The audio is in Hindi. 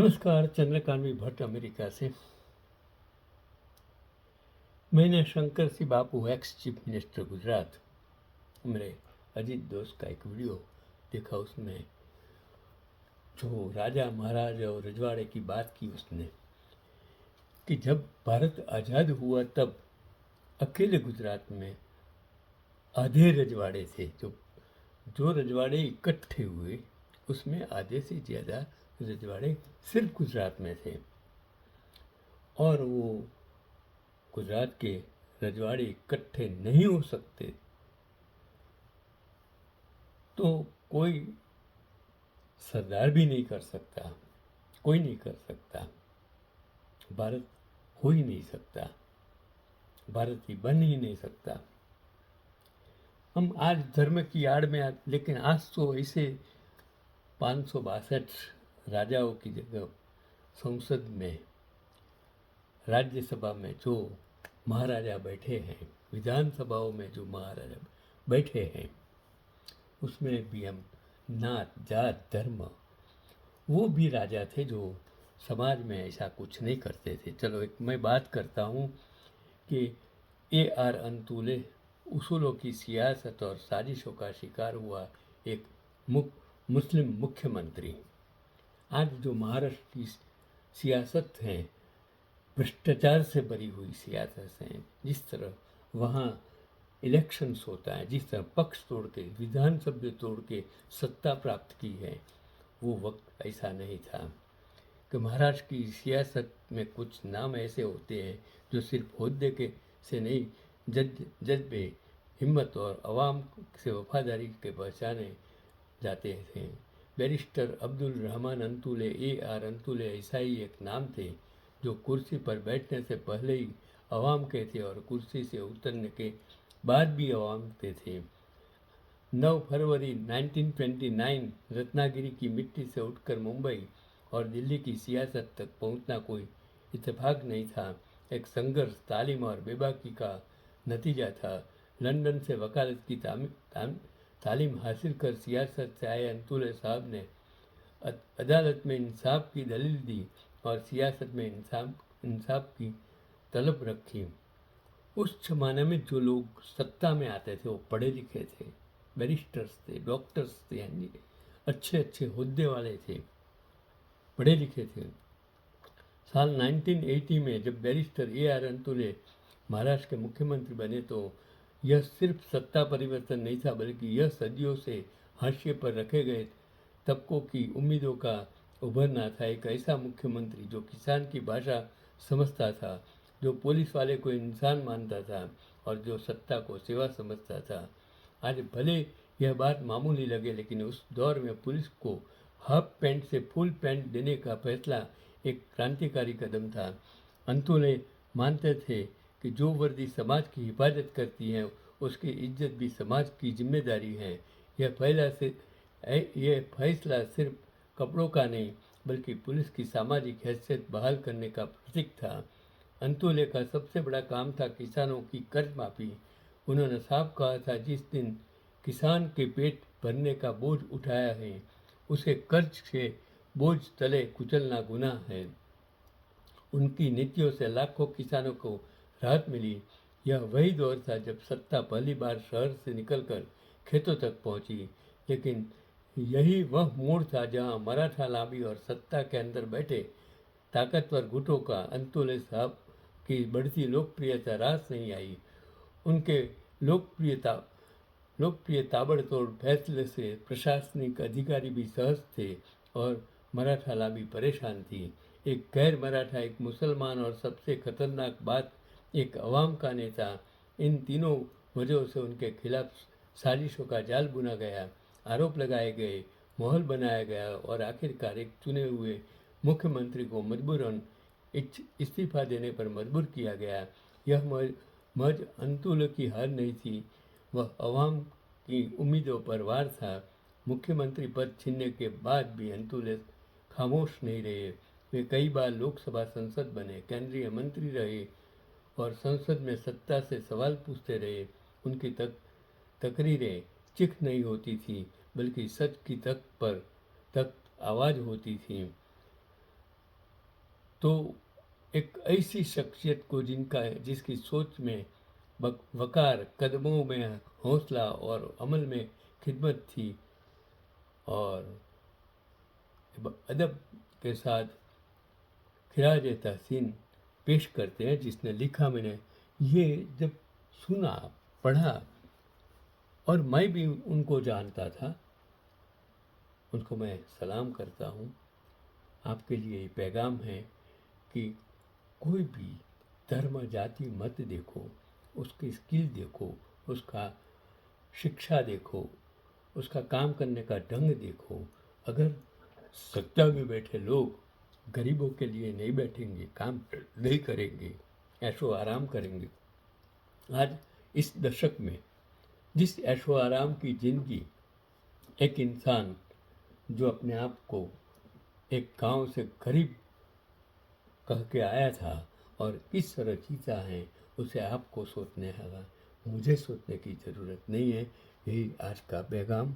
नमस्कार। चंद्रकांत भट्ट अमेरिका से। मैंने शंकर सिंह बापू एक्स चीफ मिनिस्टर गुजरात मेरे अजीत दोस्त का एक वीडियो देखा। उसमें जो राजा महाराज और रजवाड़े की बात की उसने, कि जब भारत आज़ाद हुआ तब अकेले गुजरात में आधे रजवाड़े थे। जो जो रजवाड़े इकट्ठे हुए उसमें आधे से ज़्यादा रजवाड़े सिर्फ गुजरात में थे। और वो गुजरात के रजवाड़े इकट्ठे नहीं हो सकते तो कोई सरदार भी नहीं कर सकता, कोई नहीं कर सकता, भारत हो ही नहीं सकता, भारत ही बन ही नहीं सकता। हम आज धर्म की आड़ में लेकिन आज तो ऐसे 562 राजाओं की जगह संसद में, राज्यसभा में जो महाराजा बैठे हैं, विधानसभाओं में जो महाराजा बैठे हैं, उसमें भी हम नात जात धर्म, वो भी राजा थे जो समाज में ऐसा कुछ नहीं करते थे। चलो एक मैं बात करता हूँ कि AR अंतुले उसूलों की सियासत और साजिशों का शिकार हुआ एक मुस्लिम मुख्यमंत्री। आज जो महाराष्ट्र की सियासत है, भ्रष्टाचार से भरी हुई सियासत है, जिस तरह वहाँ इलेक्शंस होता है, जिस तरह पक्ष तोड़ के, विधानसभा तोड़ के सत्ता प्राप्त की है, वो वक्त ऐसा नहीं था। कि महाराष्ट्र की सियासत में कुछ नाम ऐसे होते हैं जो सिर्फ होद्दे के से नहीं, जज्बे, हिम्मत और अवाम से वफादारी के पहचाने जाते थे। बैरिस्टर अब्दुल रहमान अंतुले, AR अंतुले ऐसा ही एक नाम थे जो कुर्सी पर बैठने से पहले ही अवाम के थे और कुर्सी से उतरने के बाद भी अवाम के थे। 9 फरवरी 1929 रत्नागिरी की मिट्टी से उठकर मुंबई और दिल्ली की सियासत तक पहुंचना कोई इत्तेफाक नहीं था। एक संघर्ष, तालीम और बेबाकी का नतीजा था। लंदन से वकालत की तालीम हासिल कर सियासत से आए अंतुले साहब ने अदालत में इंसाफ की दलील दी और सियासत में इंसाफ की तलब रखी। उस जमाने में जो लोग सत्ता में आते थे वो पढ़े लिखे थे, बैरिस्टर्स थे, डॉक्टर्स थे, यानी अच्छे अच्छे हुद्दे वाले थे, पढ़े लिखे थे। साल 1980 में जब बैरिस्टर AR अंतुले महाराष्ट्र के मुख्यमंत्री बने तो यह सिर्फ सत्ता परिवर्तन नहीं था, बल्कि यह सदियों से हाशिए पर रखे गए तबकों की उम्मीदों का उभरना था। एक ऐसा मुख्यमंत्री जो किसान की भाषा समझता था, जो पुलिस वाले को इंसान मानता था और जो सत्ता को सेवा समझता था। आज भले यह बात मामूली लगे, लेकिन उस दौर में पुलिस को हाफ पैंट से फुल पैंट देने का फैसला एक क्रांतिकारी कदम था। अंतुले मानते थे कि जो वर्दी समाज की हिफाजत करती है उसकी इज्जत भी समाज की जिम्मेदारी है। यह फैसला सिर्फ कपड़ों का नहीं बल्कि पुलिस की सामाजिक हैसियत बहाल करने का प्रतीक था। अंतुले का सबसे बड़ा काम था किसानों की कर्ज माफी। उन्होंने साफ कहा था, जिस दिन किसान के पेट भरने का बोझ उठाया है उसे कर्ज के बोझ तले कुचलना गुनाह है। उनकी नीतियों से लाखों किसानों को राहत मिली। यह वही दौर था जब सत्ता पहली बार शहर से निकलकर खेतों तक पहुंची, लेकिन यही वह मोड़ था जहां मराठा लाबी और सत्ता के अंदर बैठे ताकतवर गुटों का अंतुले साहब की बढ़ती लोकप्रियता रास नहीं आई। उनके लोकप्रियता लोकप्रिय ताबड़तोड़ फैसले से प्रशासनिक अधिकारी भी सहज थे और मराठा लाबी परेशान थी। एक गैर मराठा, एक मुसलमान और सबसे खतरनाक बात, एक अवाम का नेता। इन तीनों वजहों से उनके खिलाफ साजिशों का जाल बुना गया, आरोप लगाए गए, माहौल बनाया गया और आखिरकार एक चुने हुए मुख्यमंत्री को मजबूरन इस्तीफा देने पर मजबूर किया गया। यह महज अंतुल की हार नहीं थी, वह अवाम की उम्मीदों पर वार था। मुख्यमंत्री पद छीनने के बाद भी अंतुले खामोश नहीं रहे। वे कई बार लोकसभा संसद बने, केंद्रीय मंत्री रहे और संसद में सत्ता से सवाल पूछते रहे। उनकी तकरीरें चिख नहीं होती थी, बल्कि सच की तख्त आवाज़ होती थी। तो एक ऐसी शख्सियत को जिसकी सोच में वकार, कदमों में हौसला और अमल में खिदमत थी, और अदब के साथ खिराज तहसीन पेश करते हैं। जिसने लिखा, मैंने ये जब सुना, पढ़ा, और मैं भी उनको जानता था, उनको मैं सलाम करता हूँ। आपके लिए ये पैगाम है कि कोई भी धर्म जाति मत देखो, उसकी स्किल देखो, उसका शिक्षा देखो, उसका काम करने का ढंग देखो। अगर सत्ता में बैठे लोग गरीबों के लिए नहीं बैठेंगे, काम नहीं करेंगे, ऐशो आराम करेंगे। आज इस दशक में जिस ऐशो आराम की जिंदगी एक इंसान जो अपने आप को एक गांव से गरीब कह के आया था और किस तरह जीता है, उसे आपको सोचने होगा, मुझे सोचने की ज़रूरत नहीं है। यही आज का पैगाम।